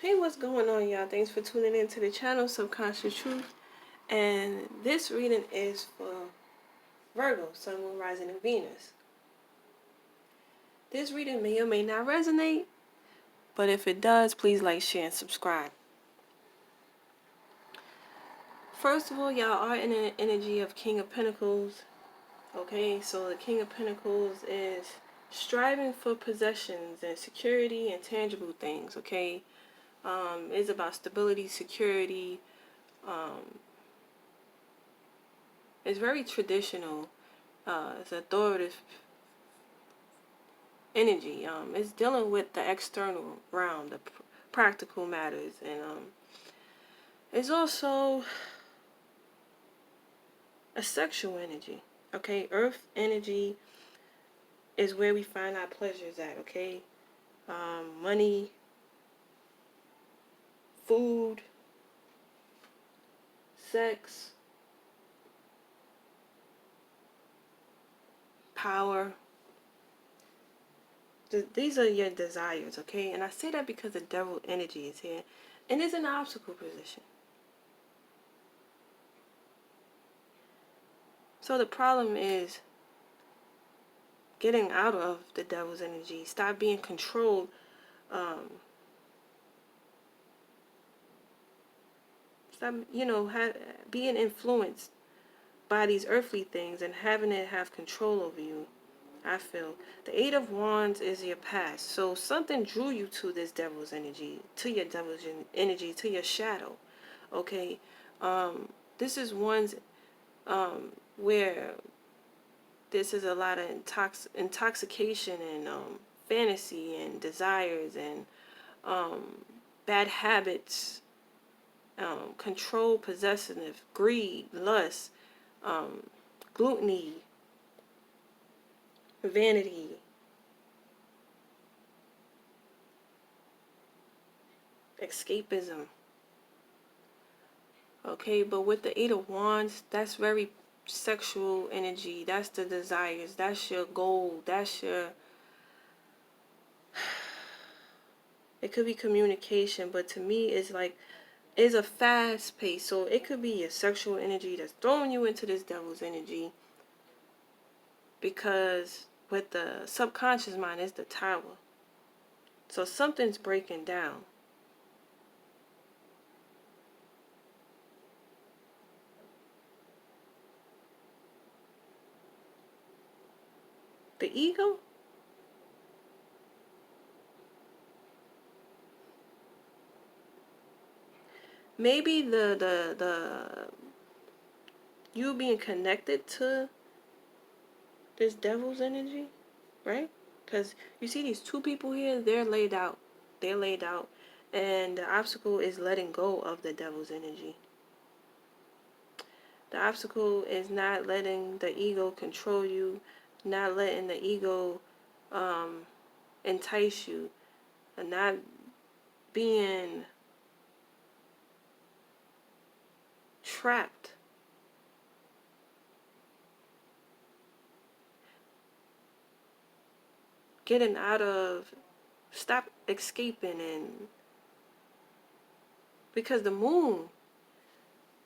Hey, what's going on, y'all? Thanks for tuning in to the channel, Subconscious Truth. And this reading is for Virgo, Sun, Moon, Rising, and Venus. This reading may or may not resonate, but if it does, please like, share, and subscribe. First of all, y'all are in an energy of King of Pentacles. Okay, so the King of Pentacles is striving for possessions and security and tangible things. Okay, it's about stability, security. It's very traditional. It's authoritative energy. It's dealing with the external realm, the practical matters, and it's also a sexual energy. Okay, Earth energy is where we find our pleasures at. Okay, money, food, sex, power. These are your desires. Okay, and I say that because the devil energy is here, and it's an obstacle position. So the problem is getting out of the devil's energy. Stop being controlled. Stop, being influenced by these earthly things and having it have control over you. I feel the Eight of Wands is your past. So something drew you to this devil's energy, to your devil's energy, to your shadow. Okay, this is one's where this is a lot of intoxication and fantasy and desires and bad habits, control, possessive, greed, lust, gluttony, vanity, escapism. Okay, but with the Eight of Wands, that's very sexual energy. That's the desires. That's your goal. That's your... It could be communication, but to me, it's like, it's a fast pace. So it could be your sexual energy that's throwing you into this devil's energy. Because with the subconscious mind, it's the Tower. So something's breaking down. The ego? Maybe the you being connected to this devil's energy, right? Because you see these two people here, they're laid out. They're laid out. And the obstacle is letting go of the devil's energy. The obstacle is not letting the ego control you, not letting the ego entice you, and not being trapped. Getting out of, stop escaping, and because the moon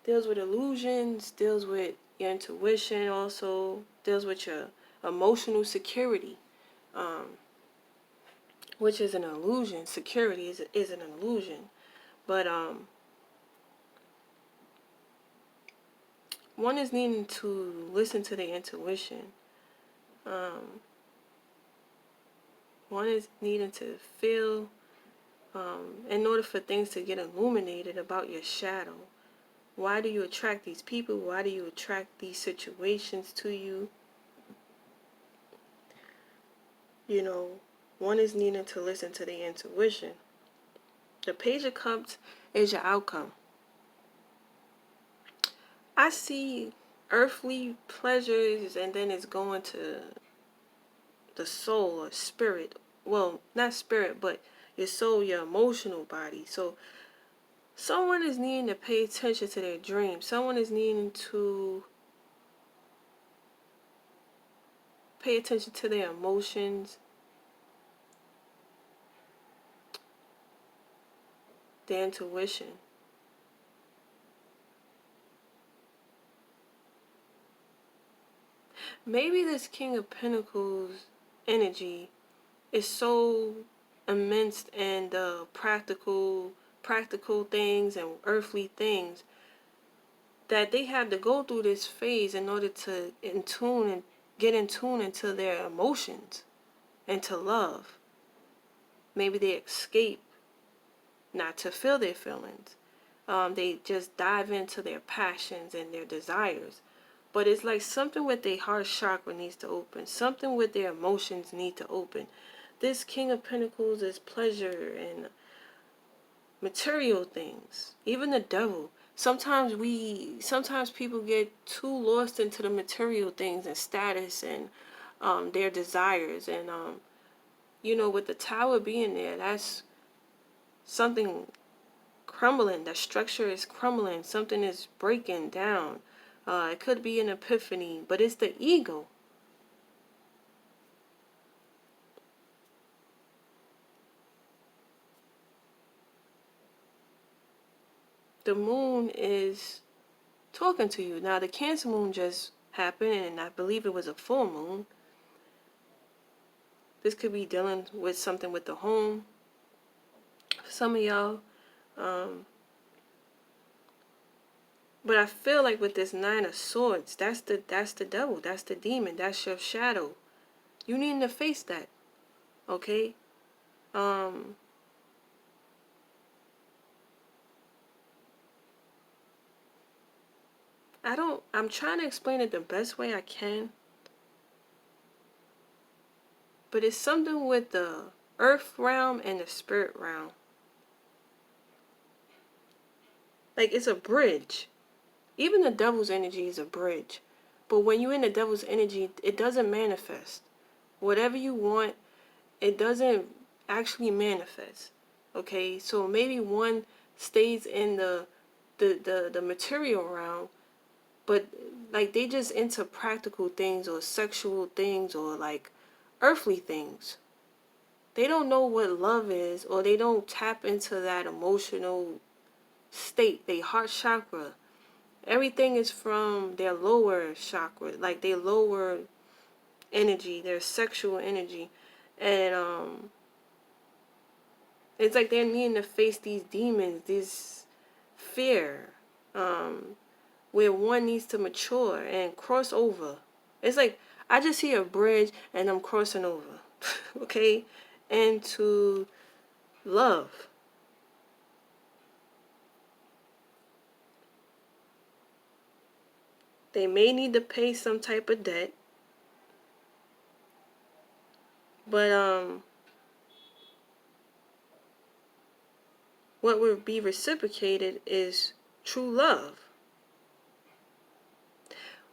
deals with illusions, deals with your intuition, also deals with your emotional security, which is an illusion. Security is an illusion, but one is needing to listen to their intuition. One is needing to feel, in order for things to get illuminated about your shadow. Why do you attract these people? Why do you attract these situations to you? You know, one is needing to listen to their intuition. The Page of Cups is your outcome. I see earthly pleasures, and then it's going to the soul or spirit. Well, not spirit, but your soul, your emotional body. So someone is needing to pay attention to their dreams. Someone is needing to pay attention to their emotions. their intuition. Maybe this King of Pentacles energy is so immense in the practical things and earthly things that they have to go through this phase in order to get in tune into their emotions and to love. Maybe they escape not to feel their feelings. They just dive into their passions and their desires. But it's like something with their heart chakra needs to open. Something with their emotions need to open. This King of Pentacles is pleasure and material things. Even the devil. Sometimes people get too lost into the material things and status and their desires. And with the tower being there, that's something crumbling. That structure is crumbling. Something is breaking down. It could be an epiphany, but it's the ego. The moon is talking to you. Now, the Cancer moon just happened, and I believe it was a full moon. This could be dealing with something with the home. Some of y'all. But I feel like with this Nine of Swords, that's the devil. That's the demon. That's your shadow. You need to face that. Okay? I'm trying to explain it the best way I can. But it's something with the earth realm and the spirit realm. Like it's a bridge. Even the devil's energy is a bridge. But when you're in the devil's energy, it doesn't manifest. Whatever you want, it doesn't actually manifest. Okay? So maybe one stays in the material realm, but like they just into practical things or sexual things or like earthly things. They don't know what love is, or they don't tap into that emotional state, their heart chakra. Everything is from their lower chakra, like their lower energy, their sexual energy. And it's like they're needing to face these demons, this fear, where one needs to mature and cross over. It's like I just see a bridge and I'm crossing over, okay, into love. They may need to pay some type of debt, but what would be reciprocated is true love.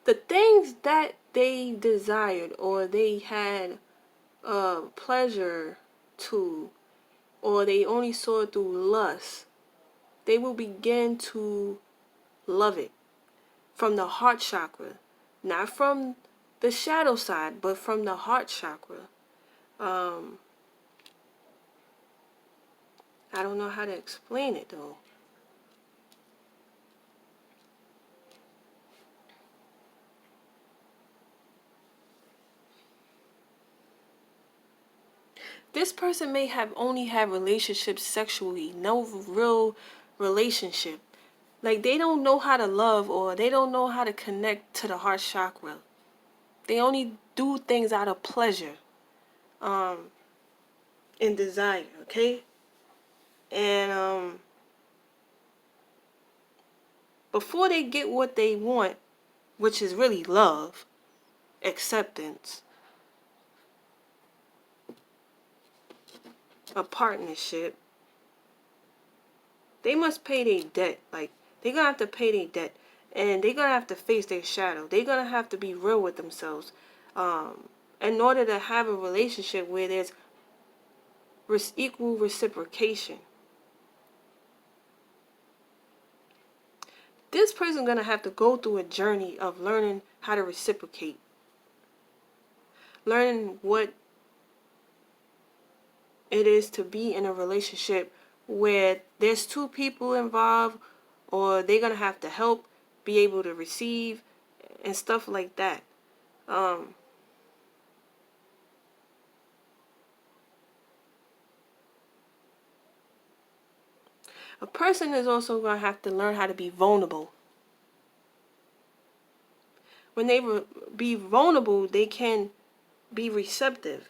The things that they desired or they had pleasure to, or they only saw it through lust, they will begin to love it from the heart chakra, not from the shadow side, but from the heart chakra. I don't know how to explain it though. This person may have only had relationships sexually, no real relationship. Like they don't know how to love, or they don't know how to connect to the heart chakra. They only do things out of pleasure and desire, okay? And before they get what they want, which is really love, acceptance, a partnership, they must pay their debt. Like they're gonna have to pay their debt, and they're gonna have to face their shadow. They're gonna have to be real with themselves in order to have a relationship where there's equal reciprocation. This person's gonna have to go through a journey of learning how to reciprocate, learning what it is to be in a relationship where there's two people involved, or they're gonna have to help be able to receive and stuff like that. A person is also gonna have to learn how to be vulnerable. When they be vulnerable, they can be receptive.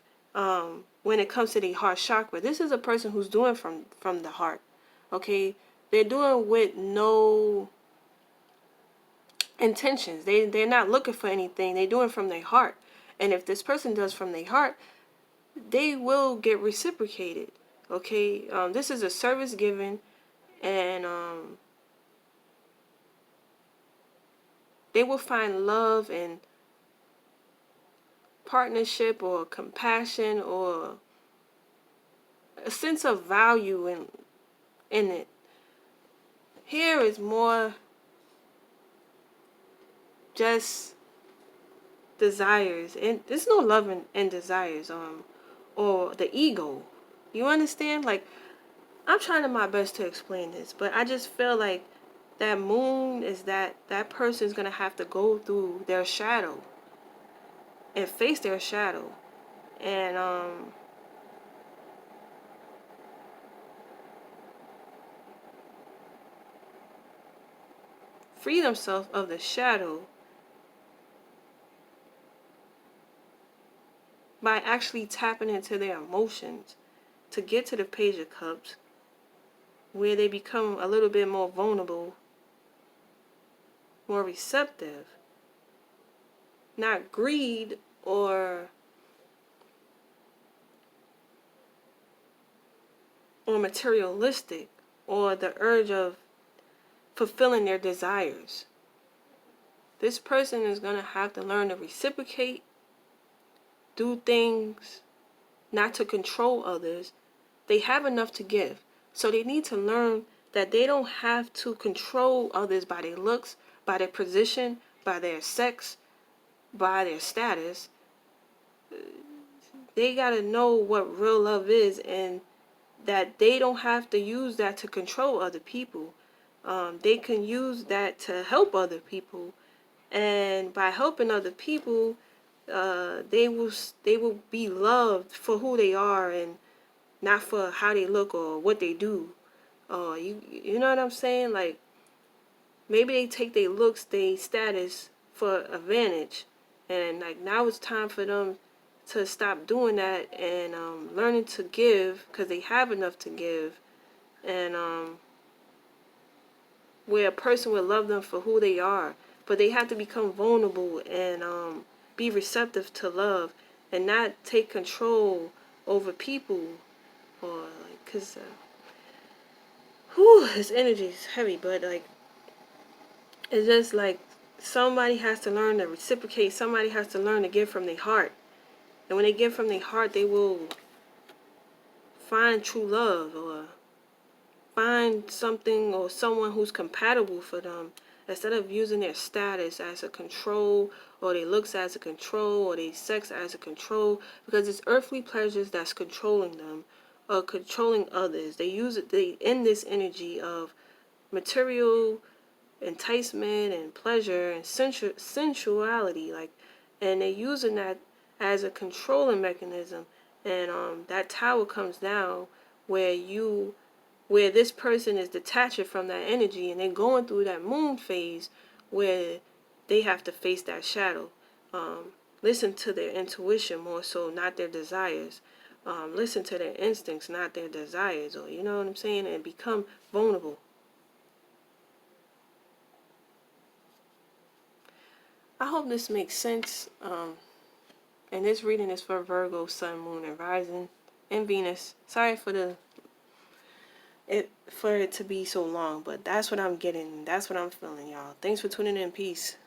When it comes to the heart chakra, this is a person who's doing from the heart. Okay, they're doing with no intentions. They're not looking for anything. They're doing from their heart. And if this person does from their heart, they will get reciprocated. Okay, this is a service given, and they will find love and partnership or compassion or a sense of value in it. Here is more just desires, and there's no love and desires, or the ego. You understand? Like, I'm trying my best to explain this, but I just feel like that moon is that person's gonna have to go through their shadow and face their shadow, and free themselves of the shadow by actually tapping into their emotions to get to the Page of Cups, where they become a little bit more vulnerable, more receptive, not greed or materialistic, or the urge of fulfilling their desires. This person is going to have to learn to reciprocate, do things not to control others. They have enough to give. So they need to learn that they don't have to control others by their looks, by their position, by their sex, by their status. They got to know what real love is, and that they don't have to use that to control other people. They can use that to help other people, and by helping other people, they will be loved for who they are and not for how they look or what they do. You know what I'm saying? Like, maybe they take their looks, their status for advantage, and like now it's time for them to stop doing that and learning to give, because they have enough to give, and where a person would love them for who they are, but they have to become vulnerable and be receptive to love and not take control over people, or like, because his energy is heavy, but like, it's just like somebody has to learn to reciprocate. Somebody has to learn to give from their heart, and when they give from their heart, they will find true love, or find something or someone who's compatible for them, instead of using their status as a control, or their looks as a control, or their sex as a control, because it's earthly pleasures that's controlling them, or controlling others. They use it, they in this energy of material enticement and pleasure and sensuality, like, and they're using that as a controlling mechanism. And that tower comes down where this person is detaching from that energy, and they're going through that moon phase where they have to face that shadow. Listen to their intuition more so, not their desires. Listen to their instincts, not their desires, or you know what I'm saying, and become vulnerable. I hope this makes sense. And this reading is for Virgo, Sun, Moon, and Rising, and Venus. Sorry for it to be so long, but that's what I'm getting. That's what I'm feeling, y'all. Thanks for tuning in. Peace.